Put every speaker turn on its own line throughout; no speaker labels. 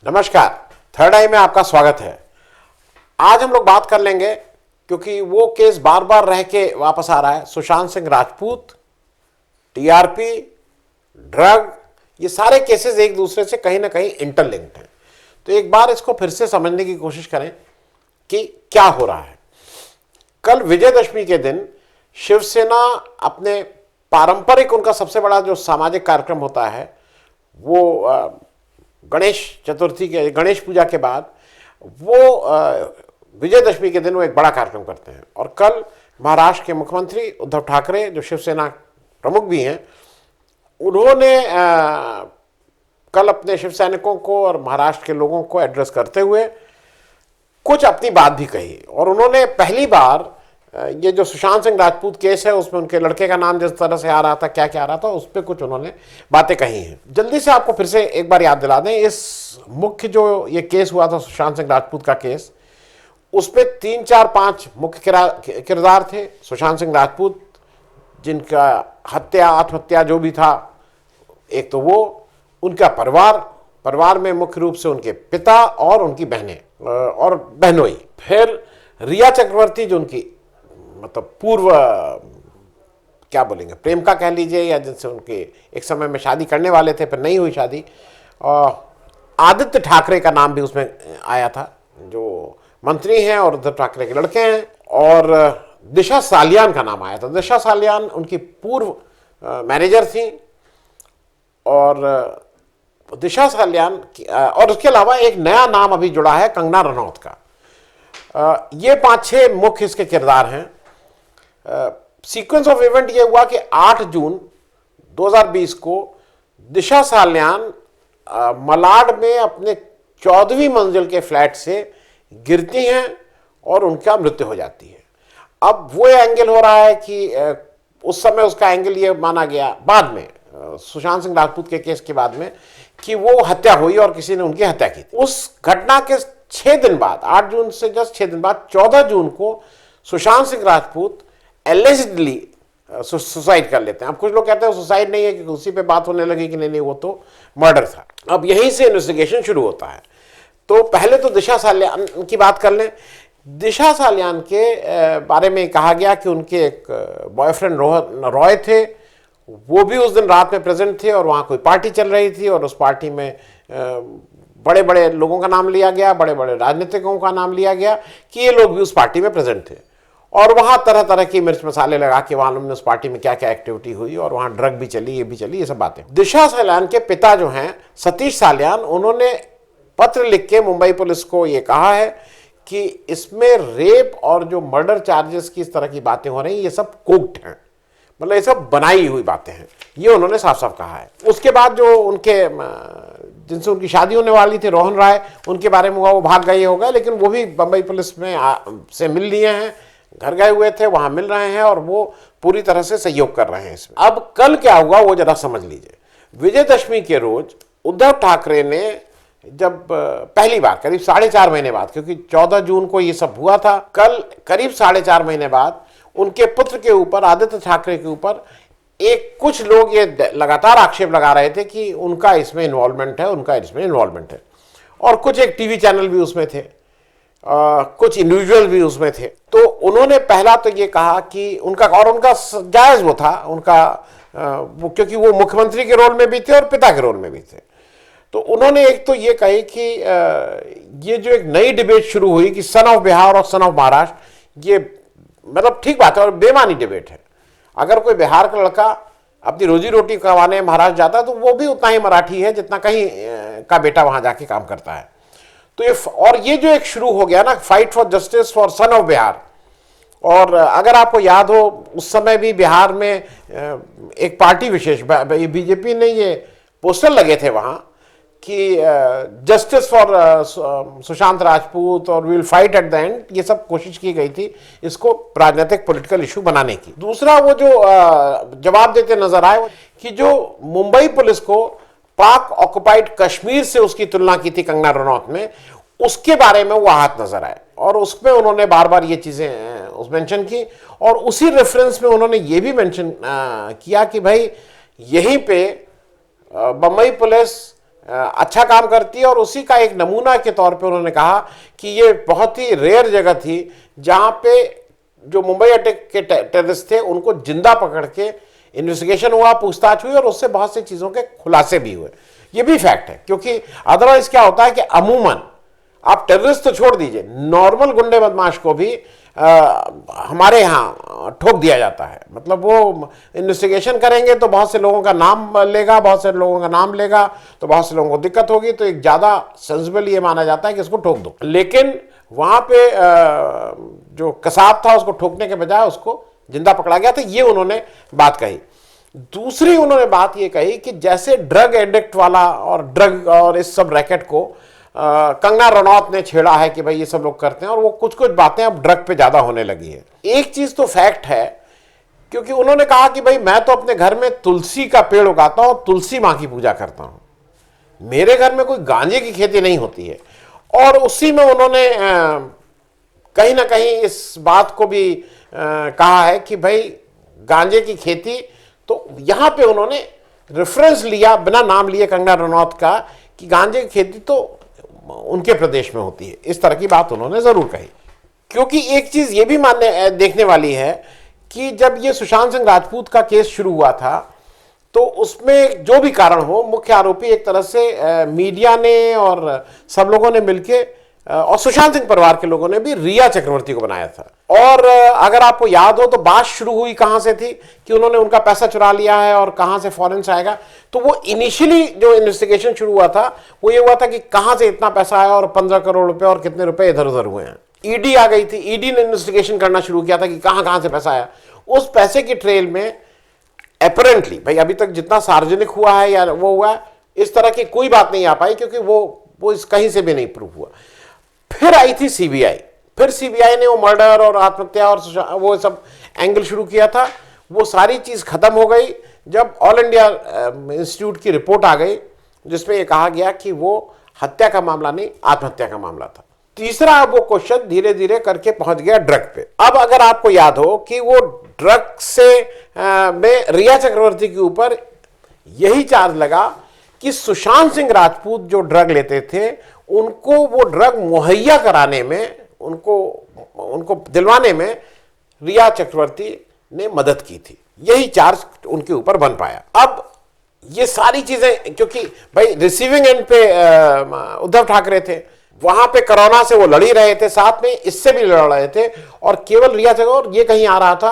नमस्कार। थर्ड आई में आपका स्वागत है। आज हम लोग बात कर लेंगे क्योंकि वो केस बार बार रह के वापस आ रहा है। सुशांत सिंह राजपूत, टीआरपी, ड्रग, ये सारे केसेस एक दूसरे से कहीं ना कहीं इंटरलिंक्ड हैं। तो एक बार इसको फिर से समझने की कोशिश करें कि क्या हो रहा है। कल विजयदशमी के दिन शिवसेना अपने पारंपरिक, उनका सबसे बड़ा जो सामाजिक कार्यक्रम होता है वो गणेश चतुर्थी के, गणेश पूजा के बाद वो विजयदशमी के दिन वो एक बड़ा कार्यक्रम करते हैं। और कल महाराष्ट्र के मुख्यमंत्री उद्धव ठाकरे, जो शिवसेना प्रमुख भी हैं, उन्होंने कल अपने शिव सैनिकों को और महाराष्ट्र के लोगों को एड्रेस करते हुए कुछ अपनी बात भी कही। और उन्होंने पहली बार ये जो सुशांत सिंह राजपूत केस है उसमें उनके लड़के का नाम जिस तरह से आ रहा था, क्या क्या आ रहा था, उस पर कुछ उन्होंने बातें कही हैं। जल्दी से आपको फिर से एक बार याद दिला दें, इस मुख्य जो ये केस हुआ था सुशांत सिंह राजपूत का केस, उस पर 3, 4, 5 मुख्य किरदार थे। सुशांत सिंह राजपूत, जिनका हत्या आत्महत्या जो भी था, एक तो वो, उनका परिवार में मुख्य रूप से उनके पिता और उनकी बहनें और बहनोई, फिर रिया चक्रवर्ती जो उनकी मतलब पूर्व क्या बोलेंगे प्रेमिका कह लीजिए, या जिनसे उनके एक समय में शादी करने वाले थे, फिर नहीं हुई शादी। आदित्य ठाकरे का नाम भी उसमें आया था, जो मंत्री हैं और उद्धव ठाकरे के लड़के हैं। और दिशा सालियान का नाम आया था। दिशा सालियान उनकी पूर्व मैनेजर थी। और दिशा सालियान और उसके अलावा एक नया नाम अभी जुड़ा है, कंगना रनौत का। ये 5-6 मुख्य इसके किरदार हैं। सीक्वेंस ऑफ इवेंट ये हुआ कि 8 जून 2020 को दिशा सालियान मलाड में अपने 14वीं मंजिल के फ्लैट से गिरती हैं और उनका मृत्यु हो जाती है। अब वो एंगल हो रहा है कि उस समय उसका एंगल ये माना गया बाद में, सुशांत सिंह राजपूत के केस के बाद में, कि वो हत्या हुई और किसी ने उनकी हत्या की। उस घटना के 6 दिन बाद, 8 जून से जस्ट 6 दिन बाद, 14 जून को सुशांत सिंह राजपूत एलिजिडली सुसाइड कर लेते हैं। अब कुछ लोग कहते हैं सुसाइड नहीं है, कि उसी पे बात होने लगी कि नहीं वो तो मर्डर था। अब यहीं से इन्वेस्टिगेशन शुरू होता है। तो पहले तो दिशा सालियान की बात कर लें। दिशा सालियान के बारे में कहा गया कि उनके एक बॉयफ्रेंड रॉय थे, वो भी उस दिन रात में प्रेजेंट थे और वहाँ कोई पार्टी चल रही थी। और उस पार्टी में बड़े बड़े लोगों का नाम लिया गया, बड़े बड़े राजनीतिकों का नाम लिया गया कि ये लोग भी उस पार्टी में प्रेजेंट थे। और वहाँ तरह तरह की मिर्च मसाले लगा के मालूम नहीं उस पार्टी में क्या क्या एक्टिविटी हुई, और वहाँ ड्रग भी चली, ये भी चली, ये सब बातें। दिशा सालियान के पिता जो हैं सतीश सालियान, उन्होंने पत्र लिख के मुंबई पुलिस को ये कहा है कि इसमें रेप और जो मर्डर चार्जेस की इस तरह की बातें हो रही हैं, ये सब कोक्ड हैं, मतलब ये सब बनाई हुई बातें हैं, ये उन्होंने साफ साफ कहा है। उसके बाद जो उनके जिनसे उनकी शादी होने वाली थी, रोहन राय, उनके बारे में हुआ, वो भाग गए होगा, लेकिन वो भी बंबई पुलिस में से मिल लिए हैं, घर गए हुए थे, वहां मिल रहे हैं और वो पूरी तरह से सहयोग कर रहे हैं इसमें। अब कल क्या हुआ वो जरा समझ लीजिए। विजयदशमी के रोज उद्धव ठाकरे ने जब पहली बार करीब 4.5 महीने बाद, क्योंकि 14 जून को ये सब हुआ था, कल करीब 4.5 महीने बाद उनके पुत्र के ऊपर, आदित्य ठाकरे के ऊपर, कुछ लोग ये लगातार आक्षेप लगा रहे थे कि उनका इसमें इन्वॉल्वमेंट है, उनका इसमें इन्वॉल्वमेंट है। और कुछ एक टीवी चैनल भी उसमें थे, कुछ इंडिविजुअल भी उसमें थे। तो उन्होंने पहला तो ये कहा कि उनका जायज वो था उनका, क्योंकि वो मुख्यमंत्री के रोल में भी थे और पिता के रोल में भी थे। तो उन्होंने एक तो ये कही कि ये जो एक नई डिबेट शुरू हुई कि सन ऑफ बिहार और सन ऑफ महाराष्ट्र, ये मतलब ठीक बात है और बेमानी डिबेट है। अगर कोई बिहार का लड़का अपनी रोजी रोटी कमाने महाराष्ट्र जाता है तो वो भी उतना ही मराठी है जितना कहीं का बेटा वहां जाके काम करता है। तो ये जो एक शुरू हो गया ना, fight for justice for son of Bihar. और अगर आपको याद हो, उस समय भी बिहार में एक पार्टी विशेष, बीजेपी ने ये पोस्टर लगे थे वहां कि जस्टिस फॉर सुशांत राजपूत और we will fight at the end, ये सब कोशिश की गई थी इसको राजनीतिक पॉलिटिकल इशू बनाने की। दूसरा, वो जो जवाब देते नजर आए कि जो मुंबई पुलिस को पाक ऑक्युपाइड कश्मीर से उसकी तुलना की थी कंगना रनौत में, उसके बारे में वो हाथ नजर आए और उसमें उन्होंने बार बार ये चीजें मेंशन की। और उसी रेफरेंस में उन्होंने ये भी मेंशन किया कि भाई यहीं पे बम्बई पुलिस अच्छा काम करती है, और उसी का एक नमूना के तौर पे उन्होंने कहा कि ये बहुत ही रेयर जगह थी जहां पे जो मुंबई अटैक के टेररिस्ट थे उनको जिंदा पकड़ के इन्वेस्टिगेशन हुआ, पूछताछ हुई, और उससे बहुत सी चीज़ों के खुलासे भी हुए। ये भी फैक्ट है, क्योंकि अदरवाइज क्या होता है कि अमूमन आप टेररिस्ट तो छोड़ दीजिए, नॉर्मल गुंडे बदमाश को भी हमारे यहाँ ठोक दिया जाता है। मतलब वो इन्वेस्टिगेशन करेंगे तो बहुत से लोगों का नाम लेगा, बहुत से लोगों का नाम लेगा, तो बहुत से लोगों को दिक्कत होगी, तो एक ज़्यादा सेंसिबल ये माना जाता है कि इसको ठोक दो। लेकिन वहाँ पे जो कसाब था उसको ठोकने के बजाय उसको जिंदा पकड़ा गया था। ये उन्होंने बात कही। दूसरी उन्होंने बात ये कही कि जैसे ड्रग एडिक्ट वाला और ड्रग और इस सब रैकेट को कंगना रनौत ने छेड़ा है कि भाई ये सब लोग करते हैं, और वो कुछ कुछ बातें अब ड्रग पे ज्यादा होने लगी है। एक चीज तो फैक्ट है, क्योंकि उन्होंने कहा कि भाई मैं तो अपने घर में तुलसी का पेड़ उगाता हूं, तुलसी मां की पूजा करता हूं, मेरे घर में कोई गांजे की खेती नहीं होती है। और उसी में उन्होंने कहीं ना कहीं इस बात को भी कहा है कि भाई गांजे की खेती, तो यहां पे उन्होंने रेफरेंस लिया बिना नाम लिए कंगना रनौत का कि गांजे की खेती तो उनके प्रदेश में होती है। इस तरह की बात उन्होंने जरूर कही। क्योंकि एक चीज ये भी देखने वाली है कि जब ये सुशांत सिंह राजपूत का केस शुरू हुआ था तो उसमें जो भी कारण हो, मुख्य आरोपी एक तरह से मीडिया ने और सब लोगों ने मिलके और सुशांत सिंह परिवार के लोगों ने भी रिया चक्रवर्ती को बनाया था। और अगर आपको याद हो तो बात शुरू हुई कहां से थी कि उन्होंने उनका पैसा चुरा लिया है और कहां से फॉरेन से आएगा। तो वो इनिशियली जो इन्वेस्टिगेशन शुरू हुआ था वो ये हुआ था कि कहां से इतना पैसा आया और 15 करोड़ रुपए और कितने रुपए इधर उधर हुए हैं। ईडी आ गई थी, ईडी ने इन्वेस्टिगेशन करना शुरू किया था कि कहां कहां से पैसा आया। उस पैसे की ट्रेल में अपेरेंटली, भाई अभी तक जितना सार्वजनिक हुआ है या वो हुआ है, इस तरह की कोई बात नहीं आ पाई, क्योंकि वो इस कहीं से भी नहीं प्रूफ हुआ। फिर आई थी सीबीआई, फिर सीबीआई ने वो मर्डर और आत्महत्या और वो सब एंगल शुरू किया था। वो सारी चीज खत्म हो गई जब ऑल इंडिया इंस्टीट्यूट की रिपोर्ट आ गई, जिसमें ये कहा गया कि वो हत्या का मामला नहीं, आत्महत्या का मामला था। तीसरा अब वो क्वेश्चन धीरे धीरे करके पहुंच गया ड्रग पे। अब अगर आपको याद हो कि वो ड्रग से में रिया चक्रवर्ती के ऊपर यही चार्ज लगा कि सुशांत सिंह राजपूत जो ड्रग लेते थे उनको वो ड्रग मुहैया कराने में, उनको दिलवाने में रिया चक्रवर्ती ने मदद की थी। यही चार्ज उनके ऊपर बन पाया। अब ये सारी चीजें, क्योंकि भाई रिसीविंग एंड पे उद्धव ठाकरे थे, वहां पे कोरोना से वो लड़ ही रहे थे, साथ में इससे भी लड़ रहे थे, और केवल रिया चक्रवर्ती, ये कहीं आ रहा था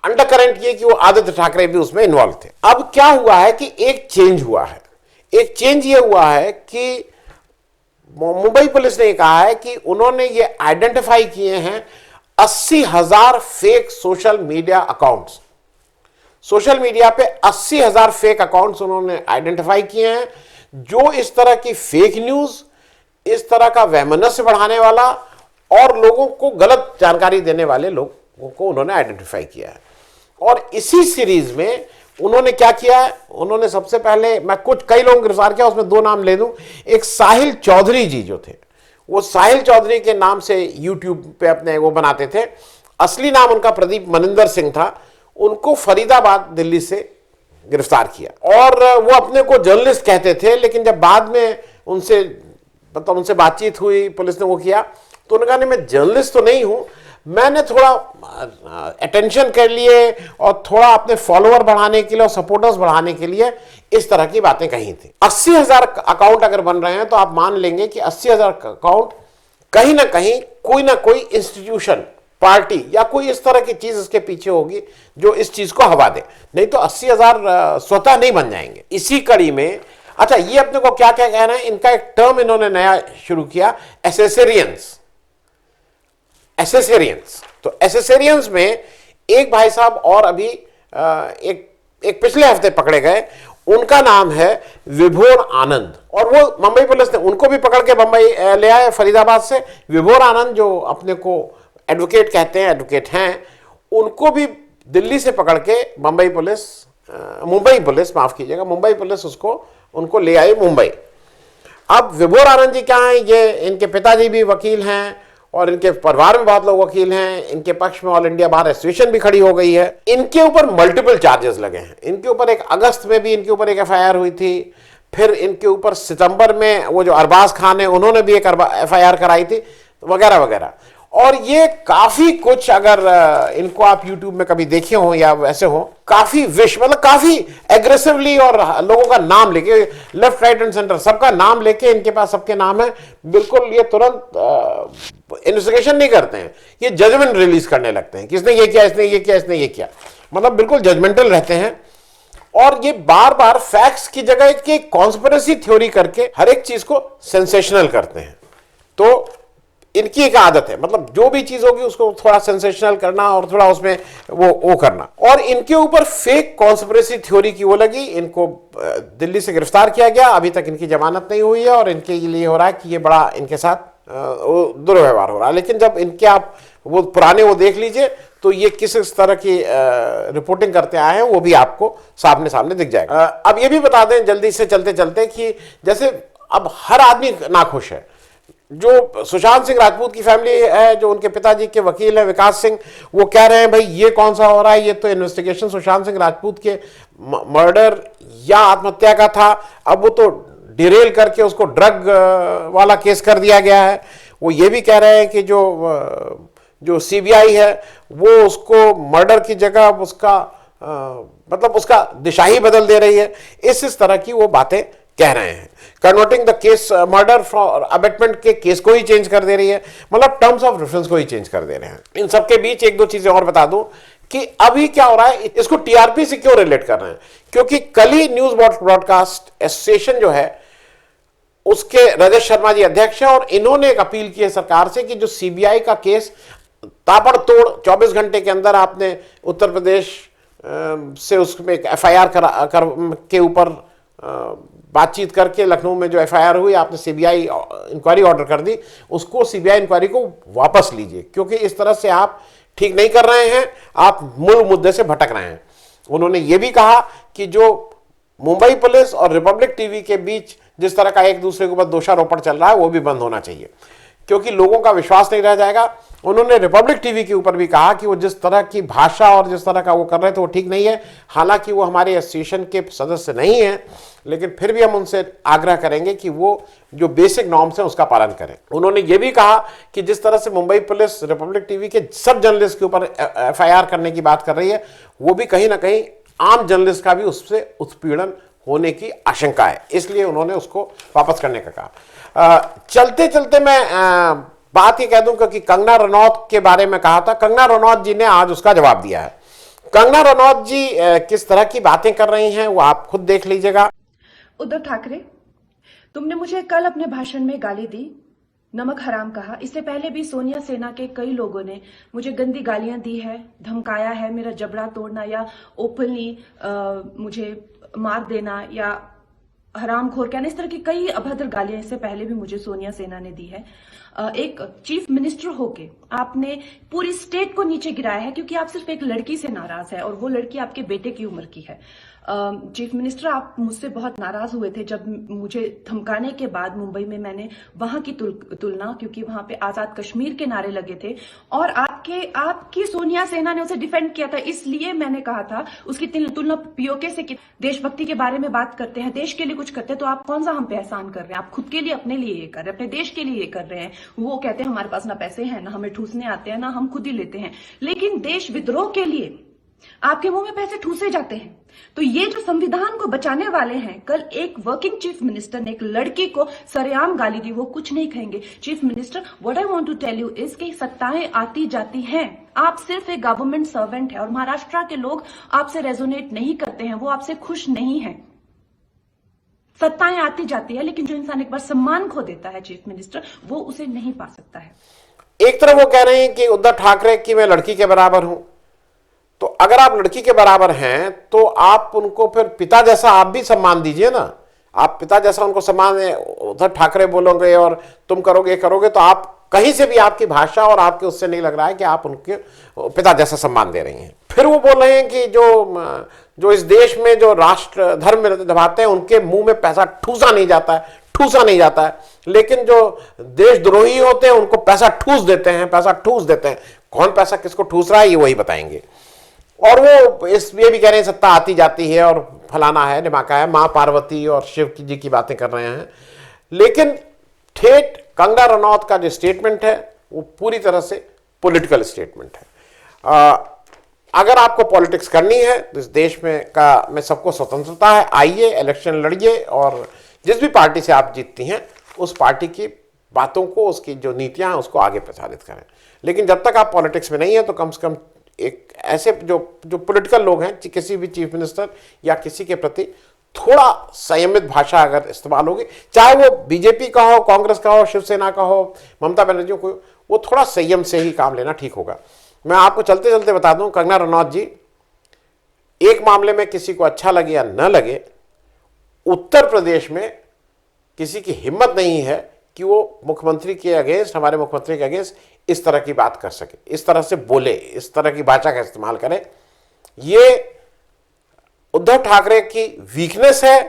अंडर करंट ये कि वो आदित्य ठाकरे भी उसमें इन्वॉल्व थे। अब क्या हुआ है कि एक चेंज हुआ है। एक चेंज ये हुआ है कि मुंबई पुलिस ने कहा है कि उन्होंने ये आइडेंटिफाई किए हैं 80,000 fake social media accounts. Social media पे 80,000 फेक अकाउंट्स उन्होंने आइडेंटिफाई किए हैं, जो इस तरह की फेक न्यूज, इस तरह का वैमनस्य बढ़ाने वाला और लोगों को गलत जानकारी देने वाले लोगों को उन्होंने आइडेंटिफाई किया है। और इसी सीरीज में उन्होंने क्या किया है, उन्होंने सबसे पहले, मैं कई लोगों गिरफ्तार किया, उसमें 2 नाम ले दूं। एक साहिल चौधरी जी जो थे, वो साहिल चौधरी के नाम से यूट्यूब पे अपने वो बनाते थे, असली नाम उनका प्रदीप मनिंदर सिंह था। उनको फरीदाबाद दिल्ली से गिरफ्तार किया, और वो अपने को जर्नलिस्ट कहते थे, लेकिन जब बाद में उनसे बातचीत हुई, पुलिस ने वो किया, तो उन्होंने कहा नहीं मैं जर्नलिस्ट तो नहीं हूं, मैंने थोड़ा अटेंशन कर लिए और थोड़ा अपने फॉलोअर बढ़ाने के लिए और सपोर्टर्स बढ़ाने के लिए इस तरह की बातें कही थी। 80,000 अकाउंट अगर बन रहे हैं तो आप मान लेंगे कि 80,000 अकाउंट कहीं ना कहीं कोई ना कोई इंस्टीट्यूशन, पार्टी या कोई इस तरह की चीज इसके पीछे होगी जो इस चीज को हवा दे, नहीं तो 80,000 स्वतः नहीं बन जाएंगे। इसी कड़ी में अच्छा, ये अपने को क्या क्या कहना है, इनका एक टर्म इन्होंने नया शुरू किया, एसेसरियंस। तो एसेसरियंस में एक भाई साहब और अभी एक पिछले हफ्ते पकड़े गए, उनका नाम है विभोर आनंद, और वो मुंबई पुलिस ने उनको भी पकड़ के मुंबई ले आए फरीदाबाद से। विभोर आनंद जो अपने को एडवोकेट कहते हैं, एडवोकेट हैं, उनको भी दिल्ली से पकड़ के मुंबई पुलिस माफ कीजिएगा, मुंबई पुलिस उनको ले आई मुंबई। अब विभोर आनंद जी क्या हैं, ये इनके पिताजी भी वकील हैं और इनके परिवार में बहुत लोग वकील हैं, इनके पक्ष में ऑल इंडिया बार एसोसिएशन भी खड़ी हो गई है। इनके ऊपर मल्टीपल चार्जेस लगे हैं। इनके ऊपर एक अगस्त में भी इनके ऊपर एक एफआईआर हुई थी, फिर इनके ऊपर सितंबर में वो जो अरबाज खान है उन्होंने भी एक FIR कराई थी, वगैरह वगैरह। और ये काफी कुछ, अगर इनको आप YouTube में कभी देखे हो या वैसे हो, काफी मतलब काफी एग्रेसिवली और लोगों का नाम लेके, लेफ्ट राइट एंड सेंटर सबका नाम लेके, इनके पास सबके नाम है, बिल्कुल ये तुरंत इन्वेस्टिगेशन नहीं करते हैं, ये जजमेंट रिलीज करने लगते हैं कि इसने ये किया, इसने ये किया, इसने ये किया, मतलब बिल्कुल जजमेंटल रहते हैं। और ये बार बार फैक्ट्स की जगह की कॉन्स्पिरेसी थ्योरी करके हर एक चीज को सेंसेशनल करते हैं। तो इनकी एक आदत है, मतलब जो भी चीज होगी उसको थोड़ा सेंसेशनल करना और थोड़ा उसमें वो करना। और इनके ऊपर फेक कॉन्स्पिरेसी थ्योरी की वो लगी, इनको दिल्ली से गिरफ्तार किया गया, अभी तक इनकी जमानत नहीं हुई है और इनके लिए हो रहा है कि ये बड़ा इनके साथ दुर्व्यवहार हो रहा है। लेकिन जब इनके आप वो पुराने वो देख लीजिए तो ये किस तरह की रिपोर्टिंग करते आए हैं वो भी आपको सामने सामने दिख जाएगा। अब ये भी बता दें जल्दी से चलते चलते कि जैसे अब हर आदमी नाखुश है। जो सुशांत सिंह राजपूत की फैमिली है, जो उनके पिताजी के वकील हैं विकास सिंह, वो कह रहे हैं भाई ये कौन सा हो रहा है, ये तो इन्वेस्टिगेशन सुशांत सिंह राजपूत के मर्डर या आत्महत्या का था, अब वो तो डिरेल करके उसको ड्रग वाला केस कर दिया गया है। वो ये भी कह रहे हैं कि जो CBI है वो उसको मर्डर की जगह उसका मतलब उसका दिशा ही बदल दे रही है। इस तरह की वो बातें कह रहे हैं। Converting the case murder from abetment के केस को ही चेंज कर दे रही है, मतलब टर्म्स ऑफ रेफरेंस को ही चेंज कर दे रहे हैं। इन सबके बीच एक दो चीजें और बता दूं कि अभी क्या हो रहा है, इसको TRP से क्यों रिलेट कर रहे हैं, क्योंकि कल ही न्यूज ब्रॉडकास्ट एसोसिएशन जो है उसके रजत शर्मा जी अध्यक्ष हैं और इन्होंने एक अपील की है सरकार से कि जो CBI का केस ताबड़तोड़ 24 घंटे के अंदर आपने उत्तर प्रदेश से उसमें एक FIR के ऊपर बातचीत करके लखनऊ में जो FIR हुई, आपने CBI इंक्वायरी ऑर्डर कर दी, उसको CBI इंक्वायरी को वापस लीजिए, क्योंकि इस तरह से आप ठीक नहीं कर रहे हैं, आप मूल मुद्दे से भटक रहे हैं। उन्होंने ये भी कहा कि जो मुंबई पुलिस और रिपब्लिक टीवी के बीच जिस तरह का एक दूसरे के ऊपर दोषारोपण चल रहा है वो भी बंद होना चाहिए, क्योंकि लोगों का विश्वास नहीं रह जाएगा। उन्होंने रिपब्लिक टीवी के ऊपर भी कहा कि वो जिस तरह की भाषा और जिस तरह का वो कर रहे थे वो ठीक नहीं है। हालांकि वो हमारे एसोसिएशन के सदस्य नहीं हैं, लेकिन फिर भी हम उनसे आग्रह करेंगे कि वो जो बेसिक नॉर्म्स हैं उसका पालन करें। उन्होंने ये भी कहा कि जिस तरह से मुंबई पुलिस रिपब्लिक टीवी के सब जर्नलिस्ट के ऊपर FIR करने की बात कर रही है, वो भी कहीं ना कहीं आम जर्नलिस्ट का भी उससे उत्पीड़न होने की आशंका है, इसलिए उन्होंने उसको वापस करने का कहा। चलते चलते मैं बात ये कह दूं क्योंकि कंगना रनौत के बारे में कहा था, कंगना रनौत जी ने आज उसका जवाब दिया है। कंगना रनौत जी किस तरह की बातें कर रही हैं वो आप खुद देख लीजिएगा।
उद्धव ठाकरे, तुमने मुझे कल अपने भाषण में गाली दी, नमक हराम कहा। इससे पहले भी सोनिया सेना के कई लोगों ने मुझे गंदी गालियां दी है, धमकाया है, मेरा जबड़ा तोड़ना या ओपनली मुझे मार देना या हरामखोर कहना, इस तरह की कई अभद्र गालियां इससे पहले भी मुझे सोनिया सेना ने दी है। एक चीफ मिनिस्टर होके आपने पूरी स्टेट को नीचे गिराया है क्योंकि आप सिर्फ एक लड़की से नाराज है और वो लड़की आपके बेटे की उम्र की है। चीफ मिनिस्टर, आप मुझसे बहुत नाराज हुए थे जब मुझे धमकाने के बाद मुंबई में मैंने वहां की तुलना, क्योंकि वहां पे आजाद कश्मीर के नारे लगे थे और आपकी सोनिया सेना ने उसे डिफेंड किया था, इसलिए मैंने कहा था उसकी तुलना पीओके से कि देशभक्ति के बारे में बात करते हैं, देश के लिए कुछ करते हैं, तो आप कौन सा हम पे एहसान कर रहे हैं? आप खुद के लिए, अपने लिए ये कर रहे हैं, अपने देश के लिए ये कर रहे हैं। वो कहते हैं हमारे पास ना पैसे हैं, ना हमें ठूसने आते हैं, ना हम खुद ही लेते हैं, लेकिन देश विद्रोह के लिए आपके मुंह में पैसे ठूसे जाते हैं। तो ये जो संविधान को बचाने वाले हैं, कल एक वर्किंग चीफ मिनिस्टर ने एक लड़की को सरेआम गाली दी, वो कुछ नहीं कहेंगे। Chief minister, what I want to tell you is कि सत्ताएं आती जाती हैं, आप सिर्फ एक गवर्नमेंट सर्वेंट है और महाराष्ट्र के लोग आपसे रेजोनेट नहीं करते हैं, वो आपसे खुश नहीं है। सत्ताएं आती जाती है, लेकिन जो इंसान एक बार सम्मान खो देता है चीफ मिनिस्टर, वो उसे नहीं पा सकता है।
एक तरफ वो कह रहे हैं कि उद्धव ठाकरे की मैं लड़की के बराबर हूं, तो अगर आप लड़की के बराबर हैं तो आप उनको फिर पिता जैसा आप भी सम्मान दीजिए ना। आप पिता जैसा उनको सम्मान, उद्धव ठाकरे बोलोगे और तुम करोगे तो आप कहीं से भी आपकी भाषा और आपके उससे नहीं लग रहा है कि आप उनके पिता जैसा सम्मान दे रही हैं। फिर वो बोल रहे हैं कि जो इस देश में जो राष्ट्र धर्म निभाते हैं उनके मुंह में पैसा ठूसा नहीं जाता है, लेकिन जो देशद्रोही होते हैं उनको पैसा ठूस देते हैं। कौन पैसा किसको ठूस रहा है ये वही बताएंगे। और वो ये भी कह रहे हैं सत्ता आती जाती है और फलाना है ढिमाका है, माँ पार्वती और शिव जी की बातें कर रहे हैं। लेकिन ठेठ कंगना रनौत का जो स्टेटमेंट है वो पूरी तरह से पॉलिटिकल स्टेटमेंट है। अगर आपको पॉलिटिक्स करनी है तो इस देश में सबको स्वतंत्रता है, आइए इलेक्शन लड़िए और जिस भी पार्टी से आप जीतती हैं उस पार्टी की बातों को, उसकी जो नीतियां हैं उसको आगे प्रचारित करें। लेकिन जब तक आप पॉलिटिक्स में नहीं है तो कम से कम एक ऐसे जो पॉलिटिकल लोग हैं, किसी भी चीफ मिनिस्टर या किसी के प्रति थोड़ा संयमित भाषा अगर इस्तेमाल होगी, चाहे वो बीजेपी का हो, कांग्रेस का हो, शिवसेना का हो, ममता बनर्जी को, वो थोड़ा संयम से ही काम लेना ठीक होगा। मैं आपको चलते चलते बता दूं, कंगना रनौत जी, एक मामले में किसी को अच्छा लगे या न लगे, उत्तर प्रदेश में किसी की हिम्मत नहीं है कि वो मुख्यमंत्री के अगेंस्ट, हमारे मुख्यमंत्री के अगेंस्ट इस तरह की बात कर सके, इस तरह से बोले, इस तरह की भाषा का इस्तेमाल करे। ये उद्धव ठाकरे की वीकनेस है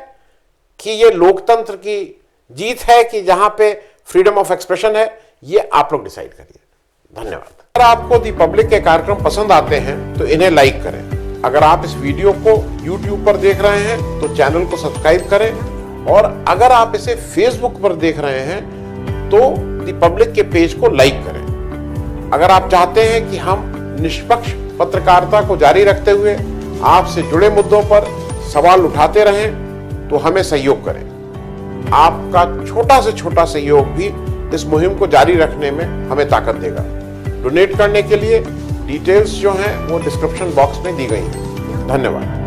कि ये लोकतंत्र की जीत है कि जहां पे फ्रीडम ऑफ एक्सप्रेशन है, ये आप लोग डिसाइड करिए। धन्यवाद। अगर आपको दी पब्लिक के कार्यक्रम पसंद आते हैं तो इन्हें लाइक करें। अगर आप इस वीडियो को YouTube पर देख रहे हैं तो चैनल को सब्सक्राइब करें, और अगर आप इसे Facebook पर देख रहे हैं तो दी पब्लिक के पेज को लाइक करें। अगर आप चाहते हैं कि हम निष्पक्ष पत्रकारिता को जारी रखते हुए आपसे जुड़े मुद्दों पर सवाल उठाते रहें तो हमें सहयोग करें। आपका छोटा से छोटा सहयोग भी इस मुहिम को जारी रखने में हमें ताकत देगा। डोनेट करने के लिए डिटेल्स जो हैं वो डिस्क्रिप्शन बॉक्स में दी गई हैं। धन्यवाद।